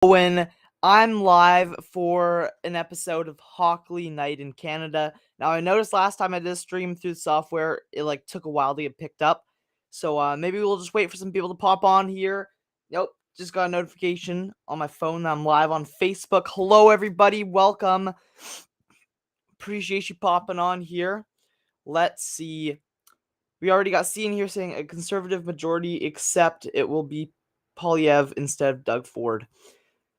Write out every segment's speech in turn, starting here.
When I'm live for an episode of Hockley Night in Canada. Now, I noticed last time I did a stream through the software, it took a while to get picked up. So maybe we'll just wait for some people to pop on here. Nope, just got a notification on my phone that I'm live on Facebook. Hello, everybody. Welcome. Appreciate you popping on here. Let's see. We already got C in here saying a conservative majority, except it will be Polyev instead of Doug Ford.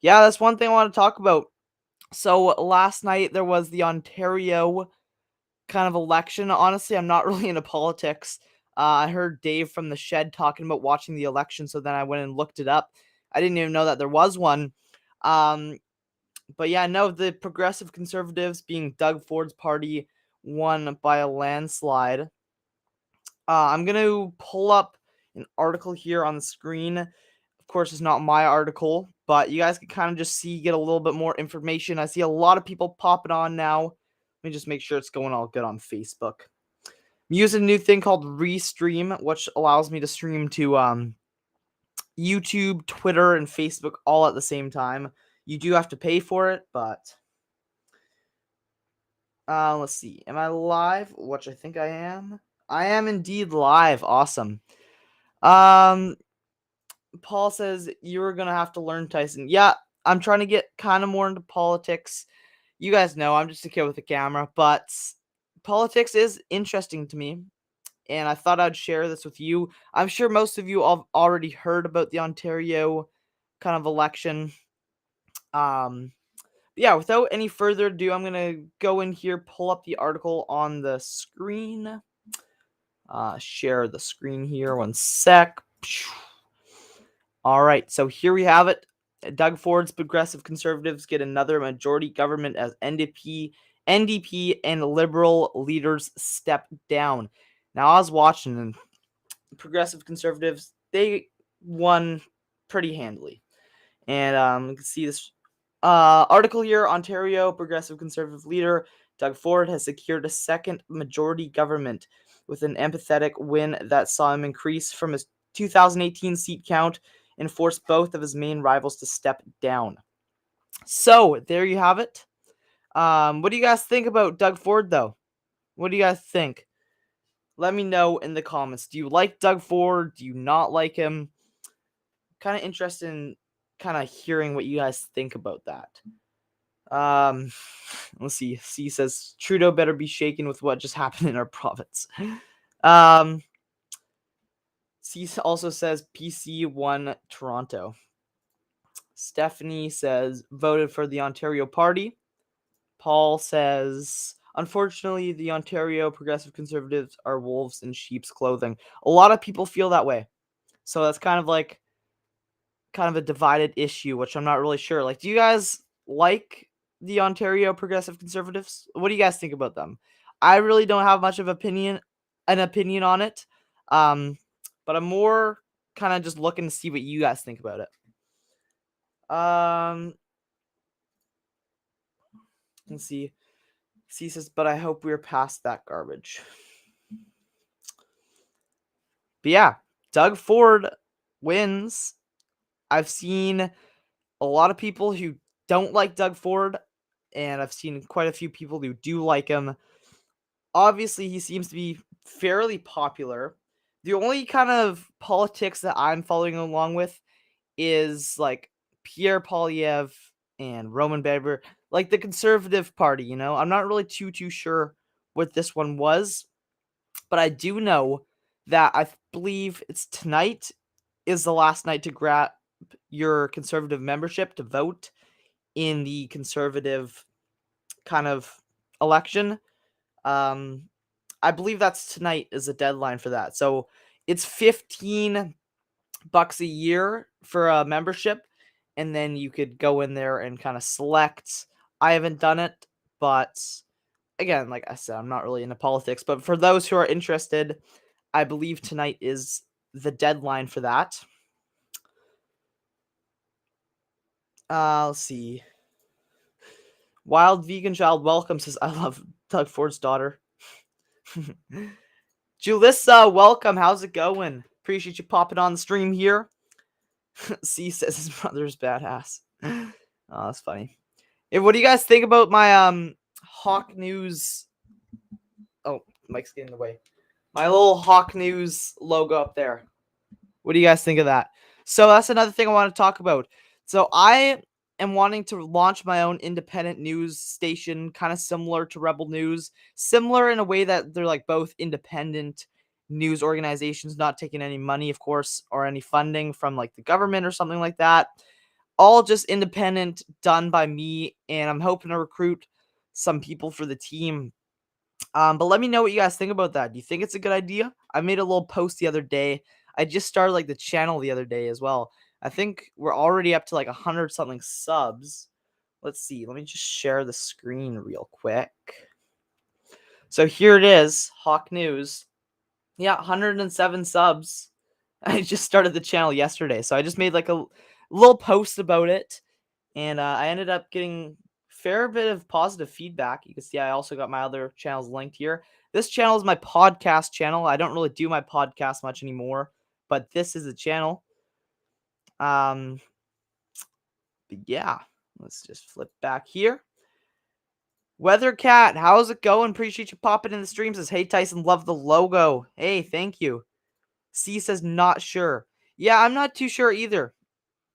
Yeah, that's one thing I want to talk about. So last night there was the Ontario kind of election. Honestly, I'm not really into politics. I heard Dave from the Shed talking about watching the election, so then I went and looked it up. I didn't even know that there was one. But yeah, no, the Progressive Conservatives, being Doug Ford's party, won by a landslide. I'm going to pull up an article here on the screen. Of course, it's not my article, but you guys can kind of just get a little bit more information. I see a lot of people popping on now. Let me just make sure it's going all good on Facebook. I'm using a new thing called Restream, which allows me to stream to YouTube, Twitter, and Facebook all at the same time. You do have to pay for it, but let's see. Am I live? Which I think I am. I am indeed live. Awesome. Paul says you're gonna have to learn, Tyson. Yeah, I'm trying to get kind of more into politics. You guys know I'm just a kid with a camera, but politics is interesting to me, and I thought I'd share this with you. I'm sure most of you have already heard about the Ontario kind of election. Yeah, without any further ado, I'm gonna go in here, pull up the article on the screen. Share the screen here. One sec. All right, so here we have it. Doug Ford's Progressive Conservatives get another majority government as NDP, and Liberal leaders step down. Now, I was watching, and Progressive Conservatives, they won pretty handily. And you can see this article here. Ontario Progressive Conservative leader Doug Ford has secured a second majority government with an empathetic win that saw him increase from his 2018 seat count and force both of his main rivals to step down. So, there you have it. What do you guys think about Doug Ford, though? What do you guys think? Let me know in the comments. Do you like Doug Ford? Do you not like him? Kind of interested in kind of hearing what you guys think about that. Let's see. C says Trudeau better be shaken with what just happened in our province. C also says PC won Toronto. Stephanie says voted for the Ontario Party. Paul says, unfortunately, the Ontario Progressive Conservatives are wolves in sheep's clothing. A lot of people feel that way. So that's kind of a divided issue, which I'm not really sure. Do you guys like the Ontario Progressive Conservatives? What do you guys think about them? I really don't have much of an opinion on it. But I'm more kind of just looking to see what you guys think about it. Let's see. C says, but I hope we're past that garbage. But yeah, Doug Ford wins. I've seen a lot of people who don't like Doug Ford, and I've seen quite a few people who do like him. Obviously, he seems to be fairly popular. The only kind of politics that I'm following along with is Pierre Poilievre and Roman Baber, the Conservative Party. I'm not really too sure what this one was, but I do know that I believe it's tonight is the last night to grab your Conservative membership to vote in the Conservative kind of election. I believe that's tonight is the deadline for that. So it's $15 a year for a membership, and then you could go in there and kind of select. I haven't done it, but again, like I said, I'm not really into politics, but for those who are interested, I believe tonight is the deadline for that. Let's see. Wild Vegan Child Welcome says, I love Doug Ford's daughter. Julissa, welcome. How's it going? Appreciate you popping on the stream here. C says his brother's badass. Oh, that's funny. Hey, what do you guys think about my Hawk News? Oh, Mike's getting in the way. My little Hawk News logo up there. What do you guys think of that? So that's another thing I want to talk about. So I am wanting to launch my own independent news station, kind of similar to Rebel News, similar in a way that they're like both independent news organizations, not taking any money, of course, or any funding from like the government or something like that. All just independent, done by me, and I'm hoping to recruit some people for the team. But let me know what you guys think about that. Do you think it's a good idea? I made a little post the other day. I just started like the channel the other day as well. I think we're already up to like 100 something subs. Let's see. Let me just share the screen real quick. So here it is, Hawk News. Yeah, 107 subs. I just started the channel yesterday, so I just made like a little post about it, and I ended up getting fair bit of positive feedback. You can see I also got my other channels linked here. This channel is my podcast channel. I don't really do my podcast much anymore, but this is a channel. But yeah, let's just flip back here. Weathercat, how's it going? Appreciate you popping in the stream. Says, hey Tyson, love the logo. Hey, thank you. C says, not sure. Yeah, I'm not too sure either.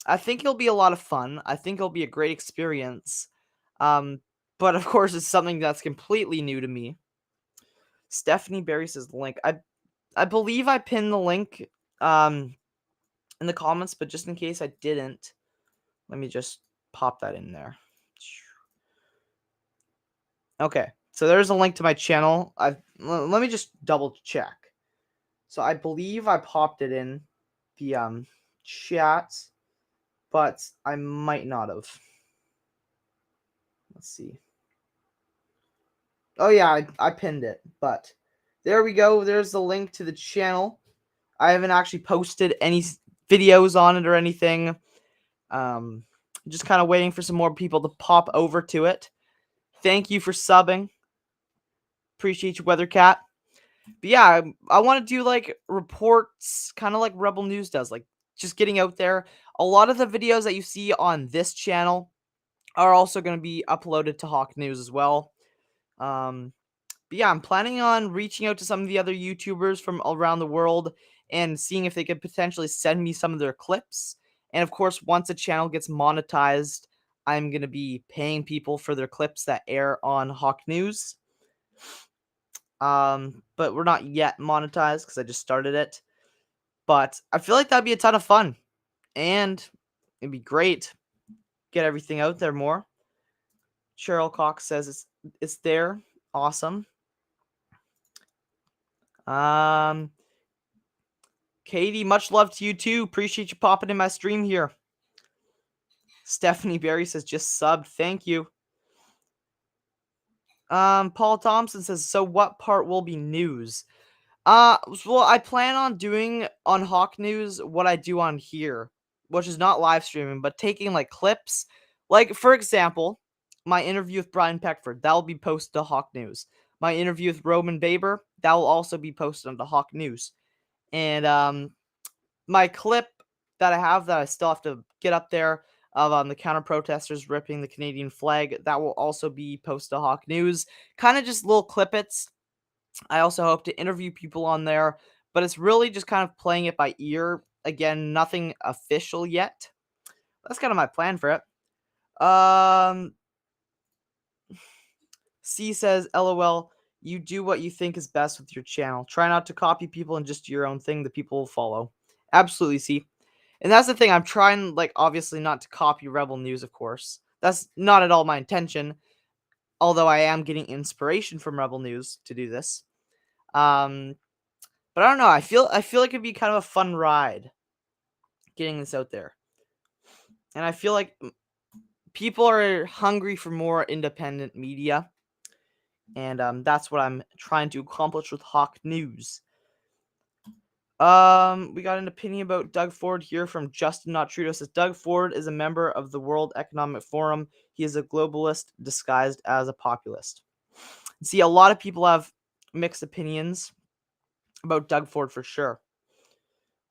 I think it'll be a lot of fun. I think it'll be a great experience. But of course, it's something that's completely new to me. Stephanie Berry says the link. I believe I pinned the link in the comments, but just in case I didn't, let me just pop that in there. Okay, so there's a link to my channel. Let me just double check. So I believe I popped it in the chat, but I might not have. Let's see. Oh yeah, I pinned it, but there we go. There's the link to the channel. I haven't actually posted any videos on it or anything. Just kind of waiting for some more people to pop over to it. Thank you for subbing. Appreciate you, Weathercat. But yeah, I want to do like reports, kind of like Rebel News does, like just getting out there. A lot of the videos that you see on this channel are also going to be uploaded to Hawk News as well. But yeah, I'm planning on reaching out to some of the other YouTubers from around the world and seeing if they could potentially send me some of their clips. And of course, once a channel gets monetized, I'm going to be paying people for their clips that air on Hawk News. But we're not yet monetized because I just started it. But I feel like that'd be a ton of fun. And it'd be great. Get everything out there more. Cheryl Cox says it's there. Awesome. Katie, much love to you too. Appreciate you popping in my stream here. Stephanie Berry says just subbed. Thank you. Paul Thompson says, so what part will be news? Well, I plan on doing on Hawk News what I do on here, which is not live streaming, but taking like clips. Like, for example, my interview with Brian Peckford, that will be posted to Hawk News. My interview with Roman Baber, that will also be posted on the Hawk News. And my clip that I have that I still have to get up there of the counter protesters ripping the Canadian flag, that will also be posted to Hawk News. Kind of just little clippets. I also hope to interview people on there, but it's really just kind of playing it by ear. Again, nothing official yet. That's kind of my plan for it. C says, LOL, you do what you think is best with your channel. Try not to copy people and just do your own thing. The people will follow. Absolutely, C. And that's the thing. I'm trying, like, obviously not to copy Rebel News, of course. That's not at all my intention. Although I am getting inspiration from Rebel News to do this. But I don't know. I feel like it'd be kind of a fun ride getting this out there. And I feel like people are hungry for more independent media. And that's what I'm trying to accomplish with Hawk News. We got an opinion about Doug Ford here from Justin Not Trudeau. Says Doug Ford is a member of the World Economic Forum. He is a globalist disguised as a populist. See, a lot of people have mixed opinions about Doug Ford for sure.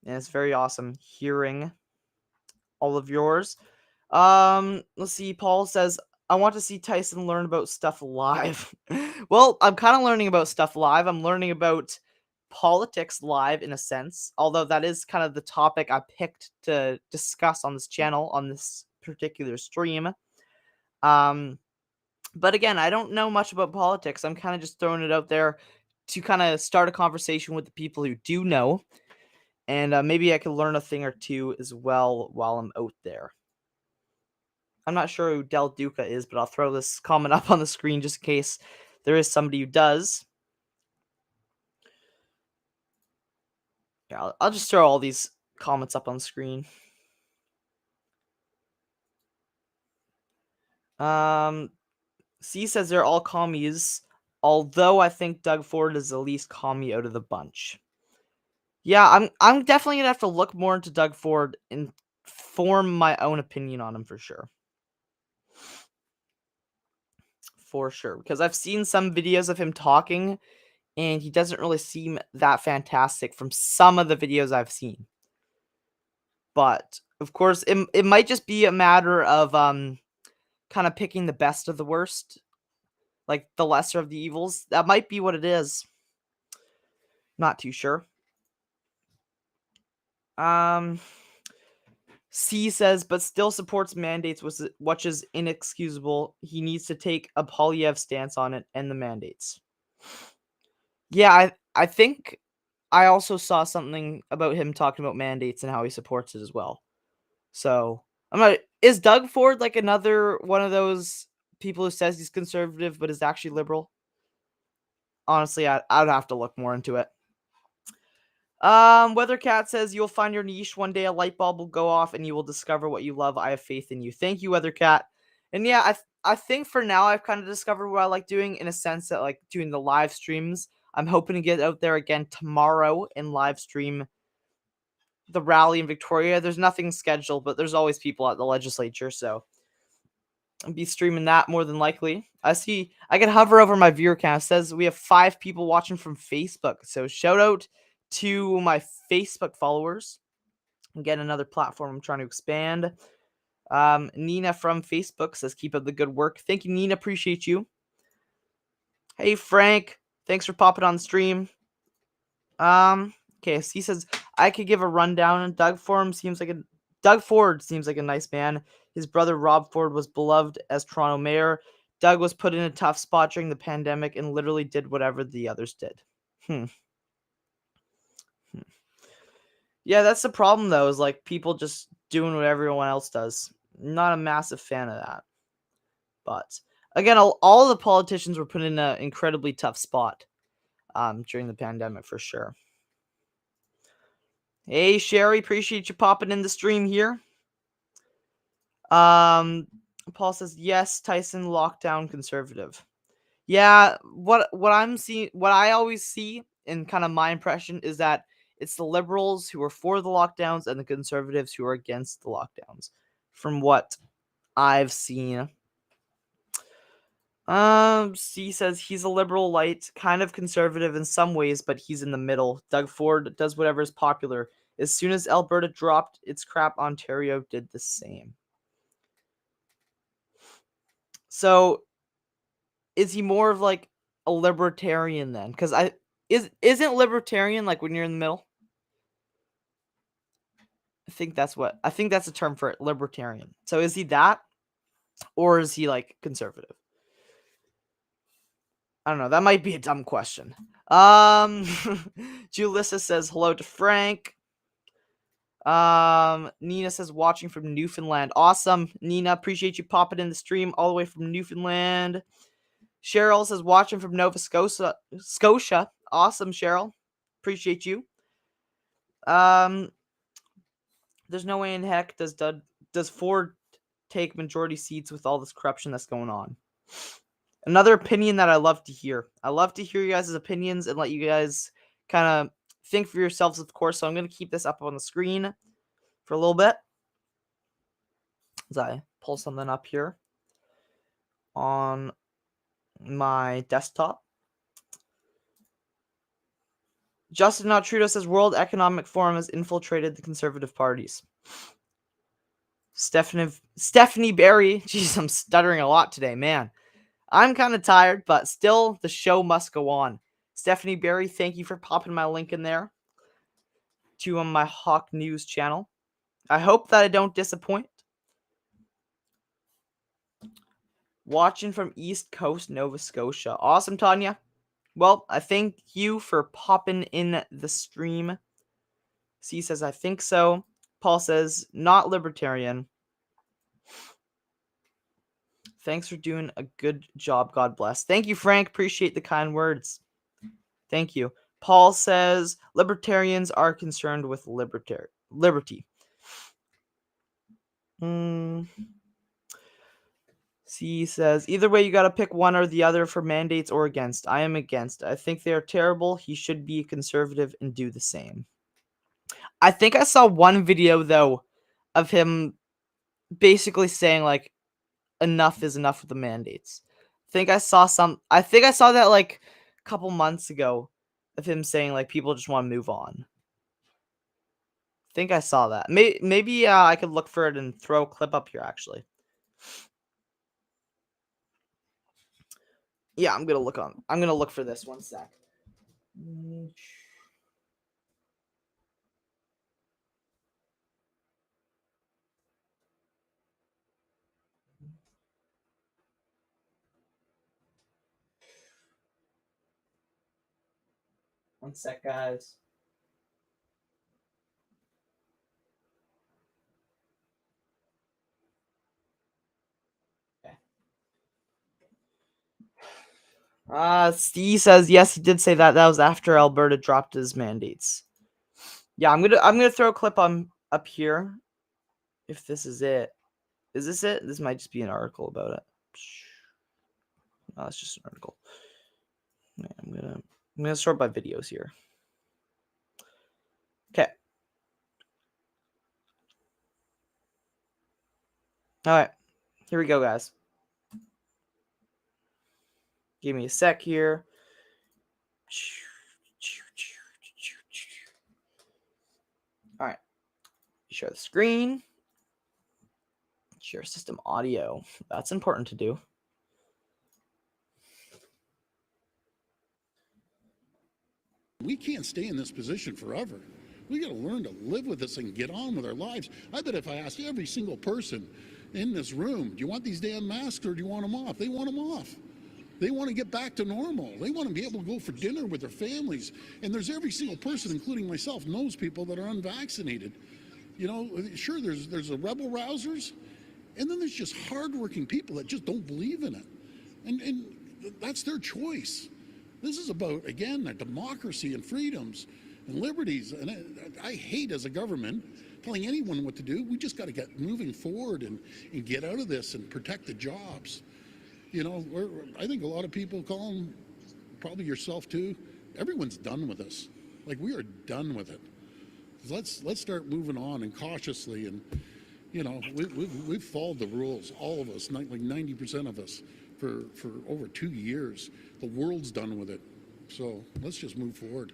And it's very awesome hearing all of yours. Let's see. Paul says, I want to see Tyson learn about stuff live. Well, I'm kind of learning about stuff live. I'm learning about politics live in a sense, although that is kind of the topic I picked to discuss on this channel, on this particular stream. But again, I don't know much about politics. I'm kind of just throwing it out there to kind of start a conversation with the people who do know, and maybe I could learn a thing or two as well while I'm out there. I'm not sure who Del Duca is, but I'll throw this comment up on the screen just in case there is somebody who does. Yeah, I'll just throw all these comments up on the screen. C says they're all commies, although I think Doug Ford is the least commie out of the bunch. Yeah, I'm definitely gonna have to look more into Doug Ford and form my own opinion on him for sure. For sure. Because I've seen some videos of him talking and he doesn't really seem that fantastic from some of the videos I've seen. But of course, it might just be a matter of kind of picking the best of the worst, like the lesser of the evils. That might be what it is. Not too sure. C says, but still supports mandates, which is inexcusable. He needs to take a Polyev stance on it and the mandates. Yeah, I think I also saw something about him talking about mandates and how he supports it as well. So I'm not. Is Doug Ford like another one of those people who says he's conservative but is actually liberal? Honestly, I'd have to look more into it. Weathercat says you'll find your niche one day. A light bulb will go off and you will discover what you love. I have faith in you. Thank you, Weathercat. And yeah, I think for now I've kind of discovered what I like doing in a sense that like doing the live streams. I'm hoping to get out there again tomorrow and live stream the rally in Victoria. There's nothing scheduled, but there's always people at the legislature, so I'll be streaming that more than likely. I see I can hover over my viewer count. It says we have 5 people watching from Facebook. So shout out to my Facebook followers. Again, another platform I'm trying to expand. Nina from Facebook says keep up the good work. Thank you, Nina. Appreciate you. Hey Frank, thanks for popping on the stream. Okay, so he says I could give a rundown. Doug Ford seems like a nice man. His brother Rob Ford was beloved as Toronto mayor. Doug was put in a tough spot during the pandemic and literally did whatever the others did. Yeah, that's the problem though, is like people just doing what everyone else does. Not a massive fan of that. But again, all the politicians were put in an incredibly tough spot during the pandemic for sure. Hey Sherry, appreciate you popping in the stream here. Paul says yes, Tyson lockdown conservative. Yeah, what I'm seeing, what I always see in kind of my impression is that it's the liberals who are for the lockdowns and the conservatives who are against the lockdowns. From what I've seen. C says he's a liberal light, kind of conservative in some ways, but he's in the middle. Doug Ford does whatever is popular. As soon as Alberta dropped its crap, Ontario did the same. So, is he more of like a libertarian then? Because isn't libertarian like when you're in the middle? I think that's a term for it, libertarian. So is he that, or is he like conservative? I don't know. That might be a dumb question. Julissa says hello to Frank. Nina says watching from Newfoundland. Awesome, Nina. Appreciate you popping in the stream all the way from Newfoundland. Cheryl says watching from Nova Scotia. Awesome, Cheryl. Appreciate you. There's no way in heck does Ford take majority seats with all this corruption that's going on. Another opinion that I love to hear. I love to hear you guys' opinions and let you guys kind of think for yourselves, of course. So I'm going to keep this up on the screen for a little bit as I pull something up here on my desktop. Justin Trudeau says World Economic Forum has infiltrated the conservative parties. Stephanie Berry. Jeez, I'm stuttering a lot today, man. I'm kind of tired, but still, the show must go on. Stephanie Berry, thank you for popping my link in there to my Hawk News channel. I hope that I don't disappoint. Watching from East Coast, Nova Scotia. Awesome, Tanya. Well, I thank you for popping in the stream. C says, I think so. Paul says, not libertarian. Thanks for doing a good job. God bless. Thank you, Frank. Appreciate the kind words. Thank you. Paul says, libertarians are concerned with liberty. C says, either way, you got to pick one or the other for mandates or against. I am against. I think they are terrible. He should be a conservative and do the same. I think I saw one video, though, of him basically saying, like, enough is enough with the mandates. I think I saw that, like, a couple months ago of him saying, like, people just want to move on. I think I saw that. Maybe I could look for it and throw a clip up here, actually. Yeah, I'm gonna look for this. One sec. One sec, guys. Steve says yes, he did say that. That was after Alberta dropped his mandates. Yeah, I'm gonna throw a clip on up here. If this is it. Is this it? This might just be an article about it. No, it's just an article. Yeah, I'm gonna sort by videos here. Okay. Alright. Here we go, guys. Give me a sec here. Alright. Share the screen. Share system audio. That's important to do. We can't stay in this position forever. We got to learn to live with this and get on with our lives. I bet if I asked every single person in this room, do you want these damn masks or do you want them off? They want them off. They want to get back to normal. They want to be able to go for dinner with their families. And there's every single person, including myself, knows people that are unvaccinated. You know, sure, there's the rebel rousers, and then there's just hardworking people that just don't believe in it. And that's their choice. This is about, again, a democracy and freedoms and liberties. And I hate as a government telling anyone what to do. We just got to get moving forward and get out of this and protect the jobs. You know, I think a lot of people, Colin, probably yourself too, everyone's done with us. Like, we are done with it. Let's start moving on and cautiously. And, you know, we've followed the rules, all of us, like 90% of us, for over 2 years. The world's done with it. So let's just move forward.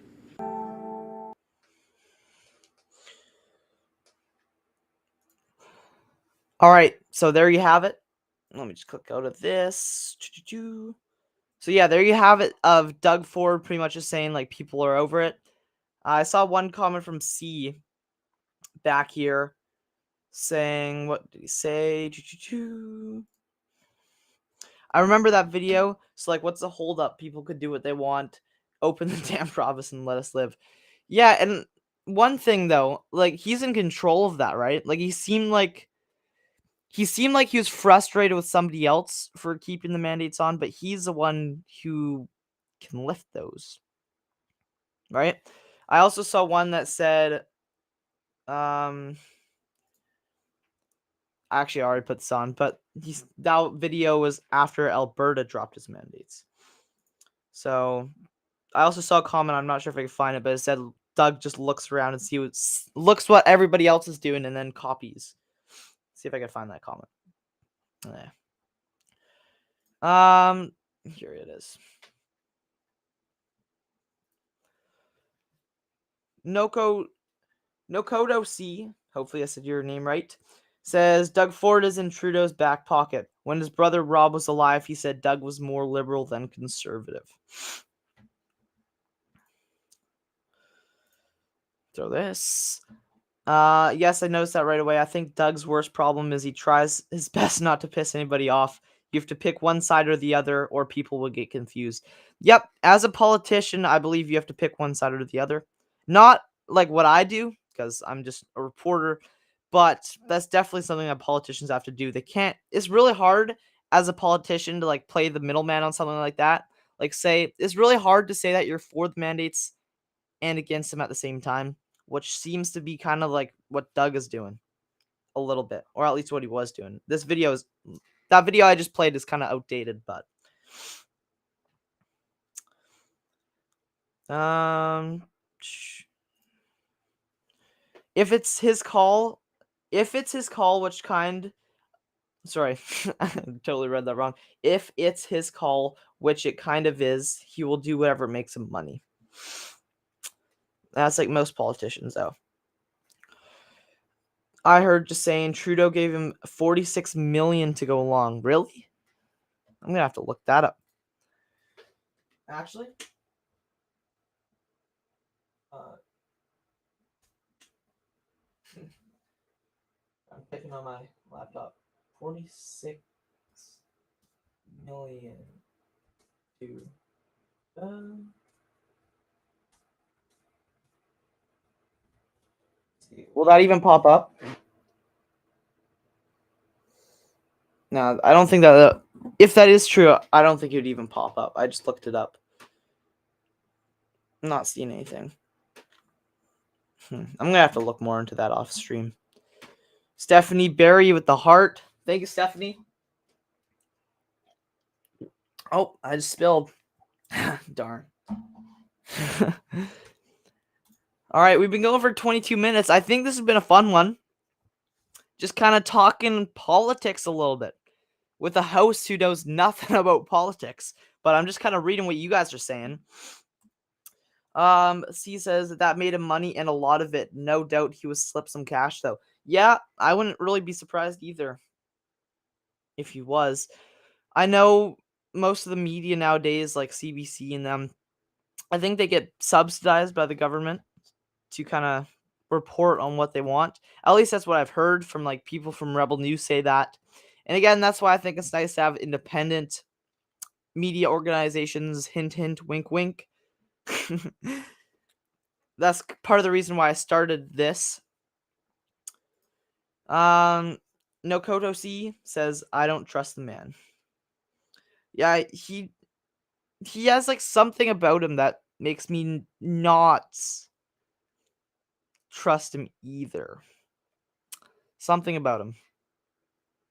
All right, so there you have it. Let me just click out of this. So yeah, there you have it of Doug Ford pretty much just saying, like, people are over it. I saw one comment from C back here saying, what did he say? I remember that video. So, like, what's the holdup? People could do what they want. Open the damn province and let us live. Yeah, and one thing though, like, he's in control of that, right? Like, he seemed like he was frustrated with somebody else for keeping the mandates on, but he's the one who can lift those. Right? I also saw one that said, actually, I already put this on, but that video was after Alberta dropped his mandates. So I also saw a comment. I'm not sure if I can find it, but it said Doug just looks around and looks what everybody else is doing and then copies. See if I can find that comment. Yeah. Here it is. Nokodo C. Hopefully I said your name right. Says Doug Ford is in Trudeau's back pocket. When his brother Rob was alive, he said Doug was more liberal than conservative. Throw this. Yes, I noticed that right away. I think Doug's worst problem is he tries his best not to piss anybody off. You have to pick one side or the other, or people will get confused. Yep, as a politician, I believe you have to pick one side or the other. Not like what I do, because I'm just a reporter, but that's definitely something that politicians have to do. They can't. It's really hard as a politician to like play the middleman on something like that. Like, say, it's really hard to say that you're for the mandates and against them at the same time, which seems to be kind of like what Doug is doing a little bit, or at least what he was doing. That video I just played is kind of outdated, but if it's his call, which kind? Sorry, I totally read that wrong. If it's his call, which it kind of is, he will do whatever makes him money. That's like most politicians, though. I heard just saying Trudeau gave him 46 million to go along. Really? I'm gonna have to look that up. Actually, I'm picking on my laptop. 46 million to. Will that even pop up? No, I don't think that. If that is true, I don't think it would even pop up. I just looked it up. I'm not seeing anything. I'm gonna have to look more into that off stream. Stephanie Berry with the heart. Thank you, Stephanie. Oh, I just spilled. Darn. All right, we've been going for 22 minutes. I think this has been a fun one. Just kind of talking politics a little bit with a host who knows nothing about politics, but I'm just kind of reading what you guys are saying. C says that made him money and a lot of it. No doubt he was slipped some cash though. Yeah, I wouldn't really be surprised either if he was. I know most of the media nowadays, like CBC and them, I think they get subsidized by the government to kind of report on what they want. At least that's what I've heard from like people from Rebel News say that. And again, that's why I think it's nice to have independent media organizations. Hint, hint, wink, wink. That's part of the reason why I started this. Nokoto C says, I don't trust the man. Yeah, he has like something about him that makes me not trust him either. Something about him.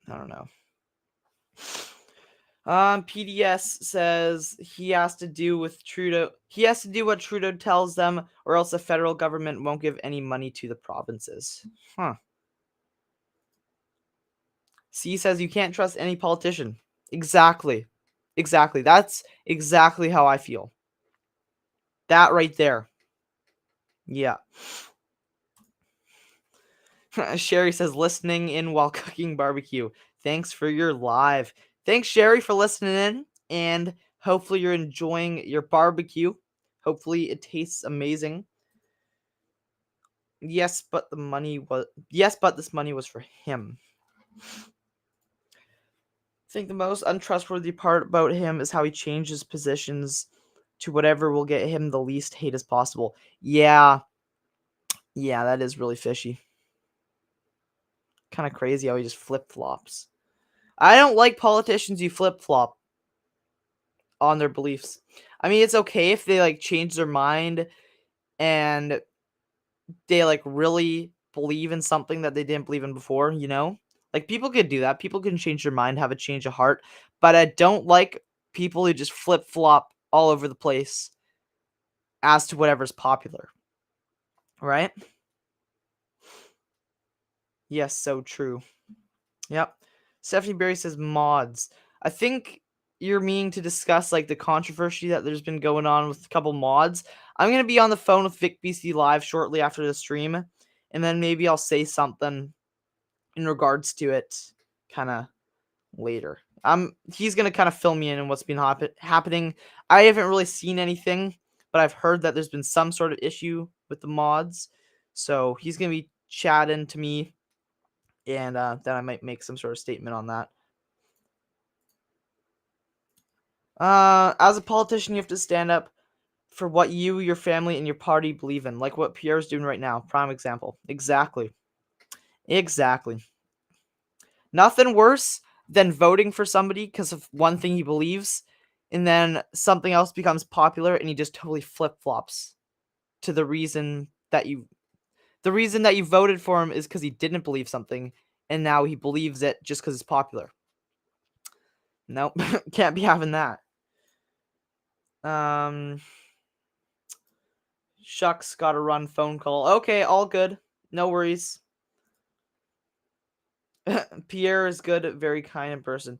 I don't know. PDS says he has to do with Trudeau. He has to do what Trudeau tells them, or else the federal government won't give any money to the provinces. Huh. C says you can't trust any politician. Exactly. That's exactly how I feel. That right there. Yeah. Sherry says listening in while cooking barbecue. Thanks for your live. Thanks, Sherry, for listening in, and hopefully you're enjoying your barbecue. Hopefully it tastes amazing. Yes, but this money was for him. I think the most untrustworthy part about him is how he changes positions to whatever will get him the least hate as possible. Yeah, that is really fishy. Kind of crazy how he just flip-flops. I don't like politicians who flip-flop on their beliefs. I mean, it's okay if they like change their mind and they like really believe in something that they didn't believe in before, you know? Like people could do that. People can change their mind, have a change of heart, but I don't like people who just flip-flop all over the place as to whatever's popular. Right? Yes, so true. Yep. Stephanie Berry says mods. I think you're meaning to discuss like the controversy that there's been going on with a couple mods. I'm gonna be on the phone with Vic BC Live shortly after the stream, and then maybe I'll say something in regards to it kind of later. He's gonna kind of fill me in on what's been happening. I haven't really seen anything, but I've heard that there's been some sort of issue with the mods, so he's gonna be chatting to me, and then I might make some sort of statement on that. As a politician, you have to stand up for what you, your family, and your party believe in, like what Pierre's doing right now. Prime example. Exactly. Nothing worse than voting for somebody because of one thing he believes, and then something else becomes popular, and he just totally flip flops to the reason that you voted for him is because he didn't believe something, and now he believes it just because it's popular. Nope, can't be having that. Shucks, gotta run phone call. Okay, all good. No worries. Pierre is good, very kind in person.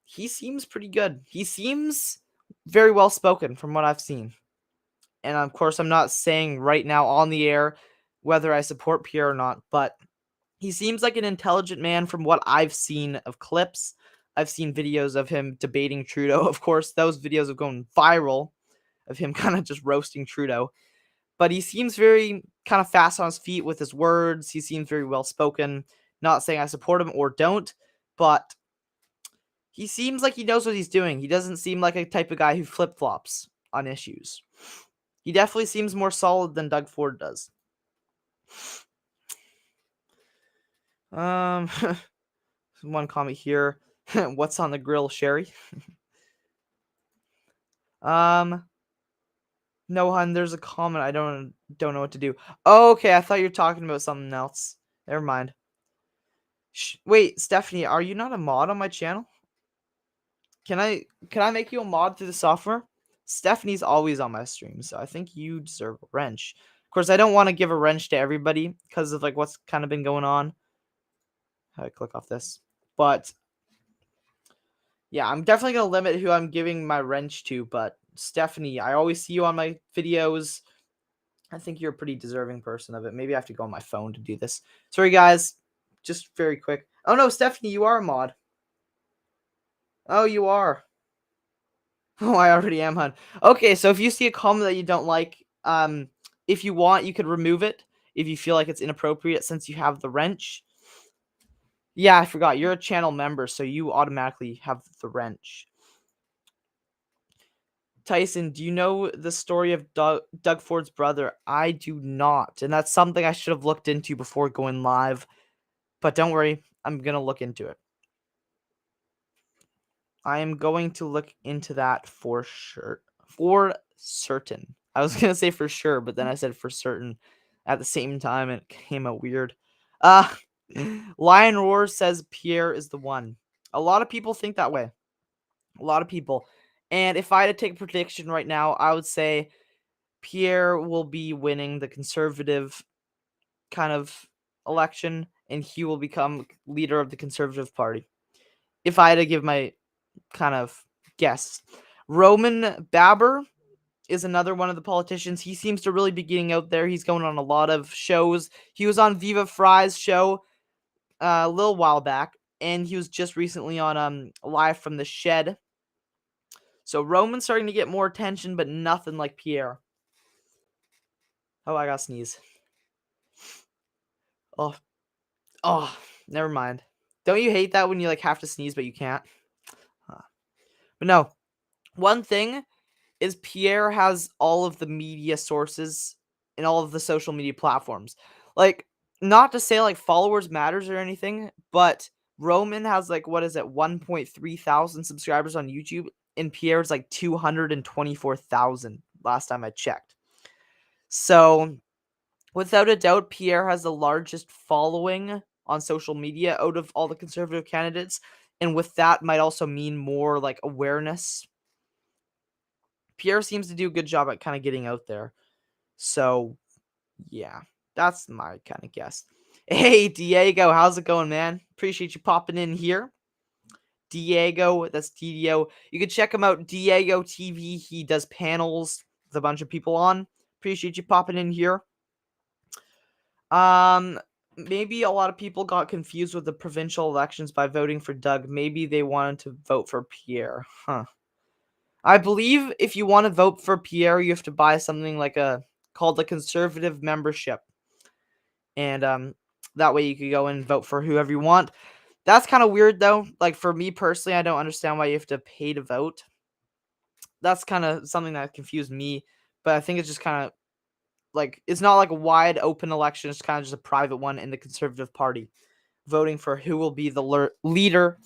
He seems pretty good. He seems very well spoken from what I've seen. And of course, I'm not saying right now on the air whether I support Pierre or not, but he seems like an intelligent man from what I've seen of clips. I've seen videos of him debating Trudeau. Of course, those videos have gone viral of him kind of just roasting Trudeau. But he seems very kind of fast on his feet with his words. He seems very well spoken. Not saying I support him or don't, but he seems like he knows what he's doing. He doesn't seem like a type of guy who flip-flops on issues. He definitely seems more solid than Doug Ford does. One comment here. What's on the grill, Sherry? No, hun, there's a comment. I don't know what to do. Oh, okay, I thought you were talking about something else. Never mind. Wait, Stephanie, are you not a mod on my channel? Can I make you a mod through the software? Stephanie's always on my stream, so I think you deserve a wrench. Of course, I don't want to give a wrench to everybody because of like what's kind of been going on. How do I click off this? But yeah, I'm definitely gonna limit who I'm giving my wrench to. But Stephanie, I always see you on my videos. I think you're a pretty deserving person of it. Maybe I have to go on my phone to do this. Sorry, guys. Just very quick. Oh no, Stephanie, you are a mod. Oh, you are. Oh, I already am, hun. Okay, so if you see a comment that you don't like, if you want, you could remove it if you feel like it's inappropriate since you have the wrench. Yeah, I forgot. You're a channel member, so you automatically have the wrench. Tyson, do you know the story of Doug Ford's brother? I do not, and that's something I should have looked into before going live. But don't worry, I'm going to look into it. I am going to look into that for sure. For certain. I was going to say for sure, but then I said for certain at the same time, and it came out weird. Lion Roar says Pierre is the one. A lot of people think that way. A lot of people. And if I had to take a prediction right now, I would say Pierre will be winning the conservative kind of election, and he will become leader of the Conservative Party. If I had to give my kind of guess. Roman Baber is another one of the politicians. He seems to really be getting out there. He's going on a lot of shows. He was on Viva Fry's show a little while back, and he was just recently on Live from the Shed. So Roman's starting to get more attention, but nothing like Pierre. Oh, I gotta sneeze. Oh, never mind. Don't you hate that when you like have to sneeze but you can't? But no, one thing is Pierre has all of the media sources and all of the social media platforms. Like, not to say like followers matters or anything, but Roman has like, what is it, 1.3 thousand subscribers on YouTube, and Pierre's like 224,000 last time I checked. So without a doubt, Pierre has the largest following on social media out of all the conservative candidates, and with that might also mean more like awareness. Pierre seems to do a good job at kind of getting out there. So, yeah, that's my kind of guess. Hey, Diego, how's it going, man? Appreciate you popping in here. Diego, that's DDO. You can check him out, Diego TV. He does panels with a bunch of people on. Appreciate you popping in here. maybe a lot of people got confused with the provincial elections by voting for Doug. Maybe they wanted to vote for Pierre. Huh. I believe if you want to vote for Pierre, you have to buy something like called a conservative membership. And that way you could go and vote for whoever you want. That's kind of weird though. Like for me personally, I don't understand why you have to pay to vote. That's kind of something that confused me, but I think it's just kind of like it's not like a wide open election, it's kind of just a private one in the Conservative Party, voting for who will be the leader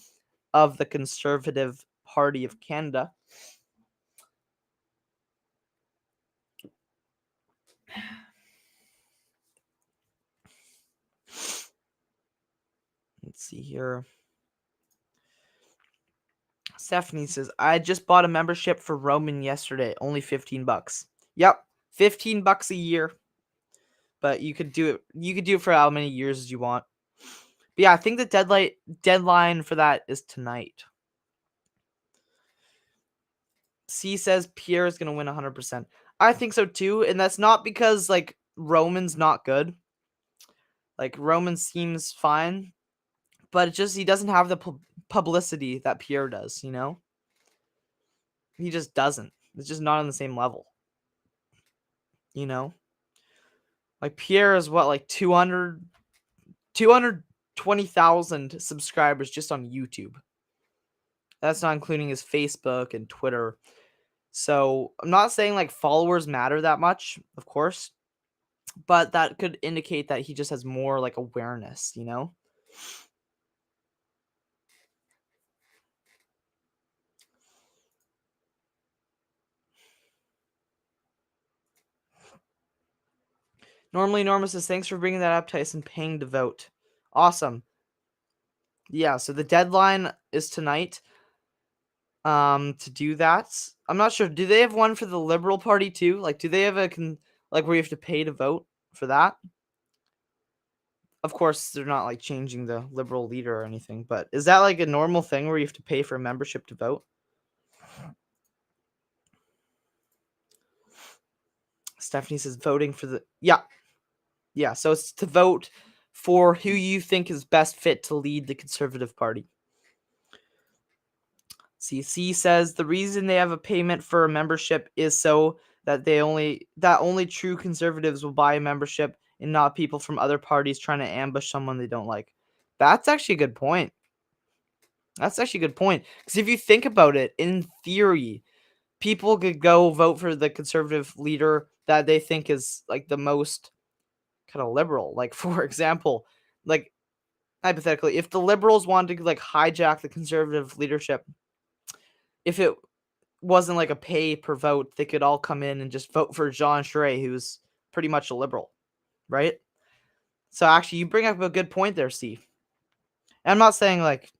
of the Conservative Party of Canada. Let's see here. Stephanie says, I just bought a membership for Roman yesterday, only $15. Yep, $15 a year. But you could do it for how many years as you want. But yeah, I think the deadline for that is tonight. C says Pierre is gonna win 100%. I think so too, and that's not because like Roman's not good. Like Roman seems fine, but it's just he doesn't have the publicity that Pierre does. He just doesn't. It's just not on the same level. Like Pierre is what, like 220,000 subscribers just on YouTube. That's not including his Facebook and Twitter. So I'm not saying like followers matter that much, of course, but that could indicate that he just has more like awareness. Normally, Norma says, thanks for bringing that up, Tyson. Paying to vote. Awesome. Yeah, so the deadline is tonight to do that. I'm not sure. Do they have one for the Liberal Party too? Like, do they have like where you have to pay to vote for that? Of course, they're not like changing the Liberal leader or anything, but is that like a normal thing where you have to pay for a membership to vote? Stephanie says voting for the yeah. So it's to vote for who you think is best fit to lead the Conservative Party. CC says the reason they have a payment for a membership is so that only true conservatives will buy a membership and not people from other parties trying to ambush someone they don't like. That's actually a good point. Because if you think about it, in theory, people could go vote for the conservative leader that they think is like the most kind of liberal. Like for example, like hypothetically, if the liberals wanted to like hijack the conservative leadership, if it wasn't like a pay per vote, they could all come in and just vote for Jean Charest, who's pretty much a liberal, right? So actually, you bring up a good point there, Steve. And I'm not saying like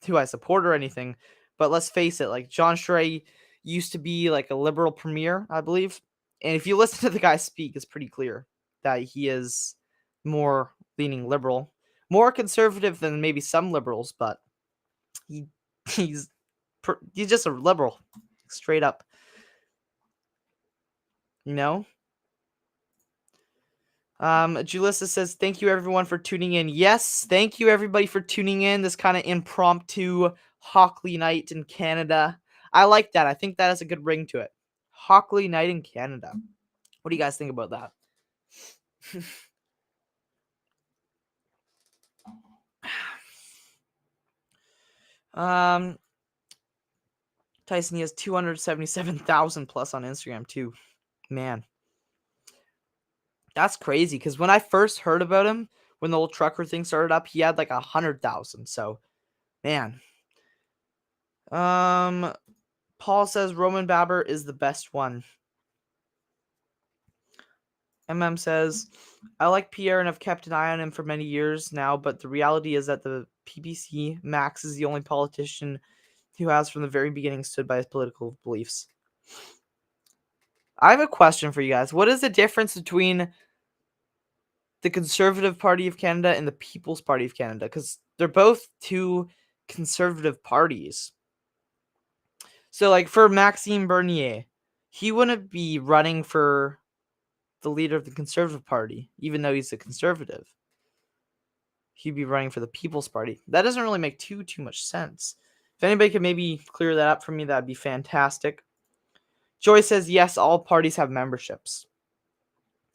who I support or anything, but let's face it, like Jean Charest used to be like a liberal premier, I believe. And if you listen to the guy speak, it's pretty clear that he is more leaning liberal, more conservative than maybe some liberals, but he he's he's just a liberal, straight up. You know? Julissa says, thank you everyone for tuning in. Yes, thank you everybody for tuning in. This kind of impromptu Hockley night in Canada. I like that. I think that has a good ring to it. Hockley night in Canada. What do you guys think about that? Tyson, he has 277,000 plus on Instagram too. Man. That's crazy, because when I first heard about him, when the whole trucker thing started up, he had like 100,000. So, man. Paul says Roman Baber is the best one. Says, I like Pierre and have kept an eye on him for many years now, but the reality is that the PPC Max is the only politician who has from the very beginning stood by his political beliefs. I have a question for you guys. What is the difference between the Conservative Party of Canada and the People's Party of Canada? Because they're both two conservative parties. So, like, for Maxime Bernier, he wouldn't be running for the leader of the Conservative Party, even though he's a conservative. he'd be running for the People's Party. That doesn't really make too much sense. If anybody could maybe clear that up for me, that'd be fantastic. Joy says, yes, all parties have memberships.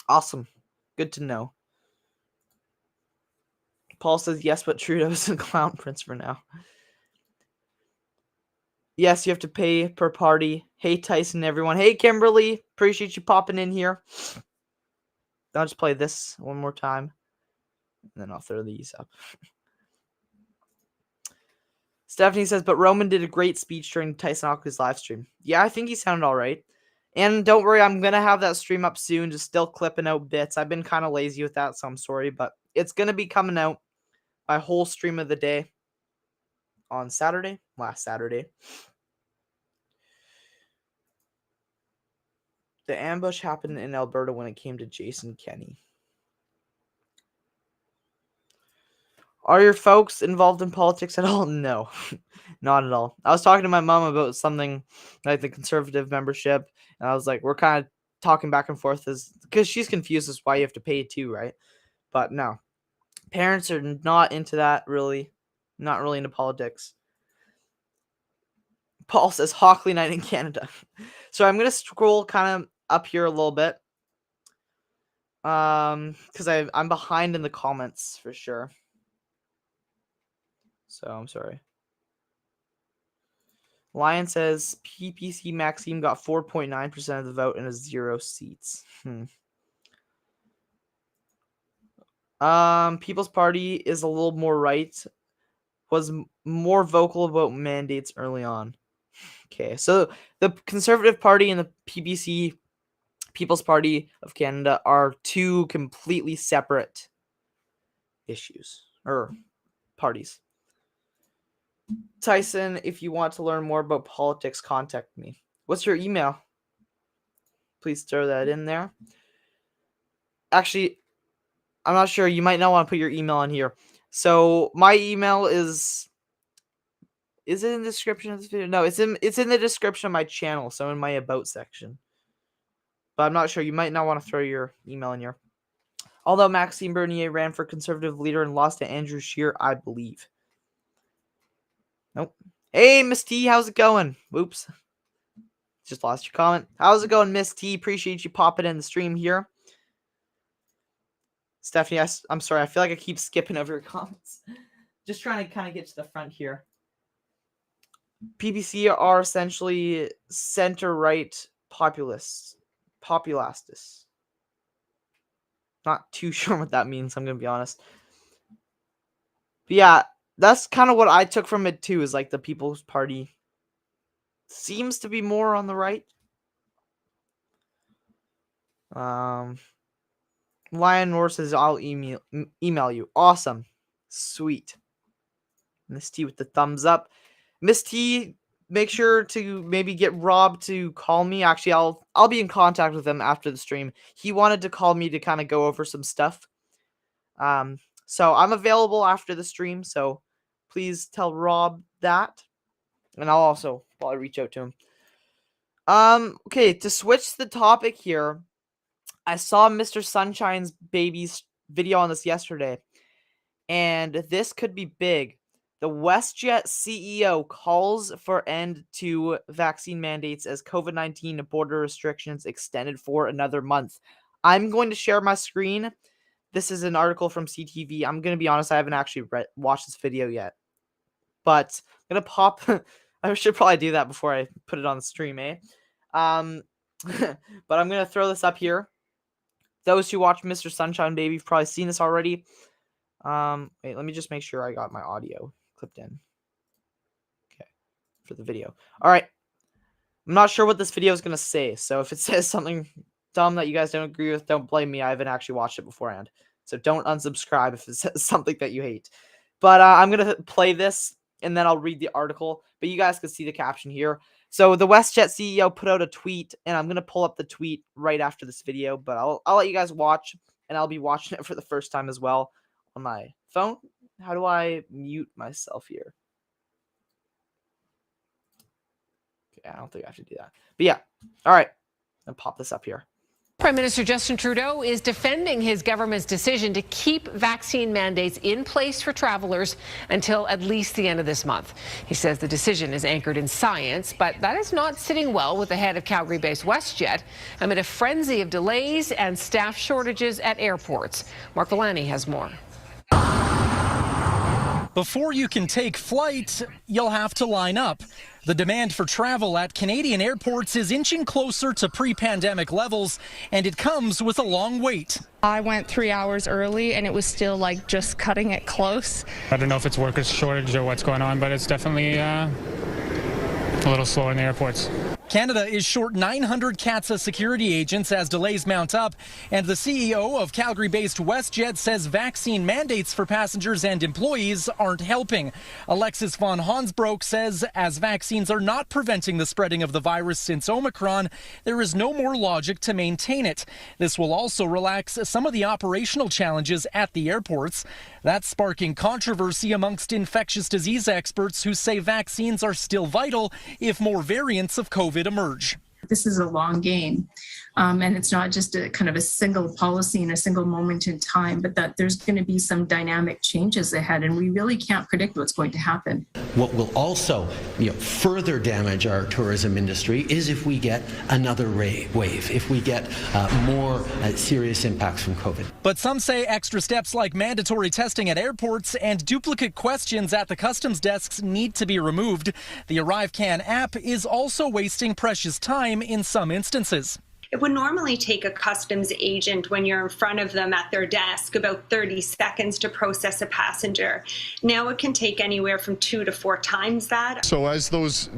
Awesome. Good to know. Paul says, yes, but Trudeau's a clown prince for now. Yes, you have to pay per party. Hey, Tyson, everyone. Hey, Kimberly. Appreciate you popping in here. I'll just play this one more time. And then I'll throw these up. Stephanie says, but Roman did a great speech during Tyson Hockley's live stream. Yeah, I think he sounded all right. And don't worry, I'm going to have that stream up soon, just still clipping out bits. I've been kind of lazy with that, so I'm sorry. But it's going to be coming out my whole stream of the day on Saturday, last Saturday. The ambush happened in Alberta when it came to Jason Kenney. Are your folks involved in politics at all? No, not at all. I was talking to my mom about something like the conservative membership, and I was like, we're kind of talking back and forth because she's confused as why you have to pay too, right? But no, parents are not into that really, not really into politics. Paul says Hockley night in Canada. So I'm gonna scroll kind of up here a little bit, because I'm behind in the comments for sure. So I'm sorry. Lion says PPC Maxime got 4.9% of the vote and has 0 seats. People's Party is a little more right. Was more vocal about mandates early on. Okay, so the Conservative Party and the PPC, People's Party of Canada, are two completely separate issues or parties. Tyson, if you want to learn more about politics, contact me. What's your email? Please throw that in there. Actually, I'm not sure. You might not want to put your email on here. So my email is it in the description of this video? No, it's in the description of my channel, so in my about section. But I'm not sure. You might not want to throw your email in here. Although Maxime Bernier ran for Conservative leader and lost to Andrew Scheer, I believe. Nope. Hey, Miss T, how's it going? Whoops. Just lost your comment. How's it going, Miss T? Appreciate you popping in the stream here. Stephanie, I'm sorry. I feel like I keep skipping over your comments. Just trying to kind of get to the front here. PPC are essentially center-right populists. Populastis. Not too sure what that means, I'm going to be honest. But yeah, that's kind of what I took from it too, is like the People's Party seems to be more on the right. Lion Roar says, I'll email you. Awesome. Sweet. Miss T with the thumbs up. Miss T, make sure to maybe get Rob to call me. Actually, I'll be in contact with him after the stream. He wanted to call me to kind of go over some stuff. So I'm available after the stream, so please tell Rob that. And I'll also probably reach out to him. Okay, to switch the topic here, I saw Mr. Sunshine's baby's video on this yesterday, and this could be big. The WestJet CEO calls for end to vaccine mandates as COVID-19 border restrictions extended for another month. I'm going to share my screen. This is an article from CTV. I'm going to be honest, I haven't actually watched this video yet. But I'm going to pop... I should probably do that before I put it on the stream, eh? But I'm going to throw this up here. Those who watch Mr. Sunshine Baby have probably seen this already. Wait, let me just make sure I got my audio clipped in. Okay, for the video. All right. I'm not sure what this video is going to say, so if it says something dumb that you guys don't agree with, don't blame me. I haven't actually watched it beforehand. So don't unsubscribe if it says something that you hate. But I'm going to play this, and then I'll read the article. But you guys can see the caption here. So the WestJet CEO put out a tweet, and I'm going to pull up the tweet right after this video. But I'll let you guys watch, and I'll be watching it for the first time as well on my phone. How do I mute myself here? Okay, I don't think I have to do that. But yeah, all right. I'll pop this up here. Prime Minister Justin Trudeau is defending his government's decision to keep vaccine mandates in place for travelers until at least the end of this month. He says the decision is anchored in science, but that is not sitting well with the head of Calgary-based WestJet amid a frenzy of delays and staff shortages at airports. Mark Villani has more. Before you can take flight, you'll have to line up. The demand for travel at Canadian airports is inching closer to pre-pandemic levels, and it comes with a long wait. I went 3 hours early, and it was still like just cutting it close. I don't know if it's workers shortage or what's going on, but it's definitely a little slow in the airports. Canada is short 900 CATSA security agents as delays mount up, and the CEO of Calgary-based WestJet says vaccine mandates for passengers and employees aren't helping. Alexis von Hansbroek says as vaccines are not preventing the spreading of the virus since Omicron, there is no more logic to maintain it. This will also relax some of the operational challenges at the airports. That's sparking controversy amongst infectious disease experts who say vaccines are still vital if more variants of COVID emerge. This is a long game, and it's not just a kind of a single policy in a single moment in time, but that there's going to be some dynamic changes ahead, and we really can't predict what's going to happen. What will also further damage our tourism industry is if we get another wave, if we get more serious impacts from COVID. But some say extra steps like mandatory testing at airports and duplicate questions at the customs desks need to be removed. The ArriveCan app is also wasting precious time in some instances. It would normally take a customs agent, when you're in front of them at their desk, about 30 seconds to process a passenger. Now it can take anywhere from 2 to 4 times that. So as those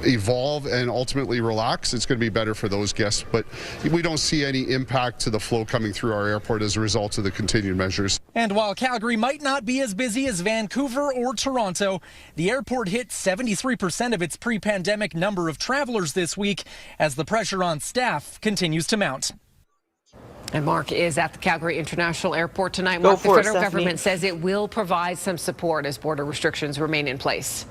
evolve and ultimately relax, it's going to be better for those guests. But we don't see any impact to the flow coming through our airport as a result of the continued measures. And while Calgary might not be as busy as Vancouver or Toronto, the airport hit 73% of its pre-pandemic number of travelers this week as the pressure on staff continues to mount. And Mark is at the Calgary International Airport tonight. Mark, the federal government says it will provide some support as border restrictions remain in place.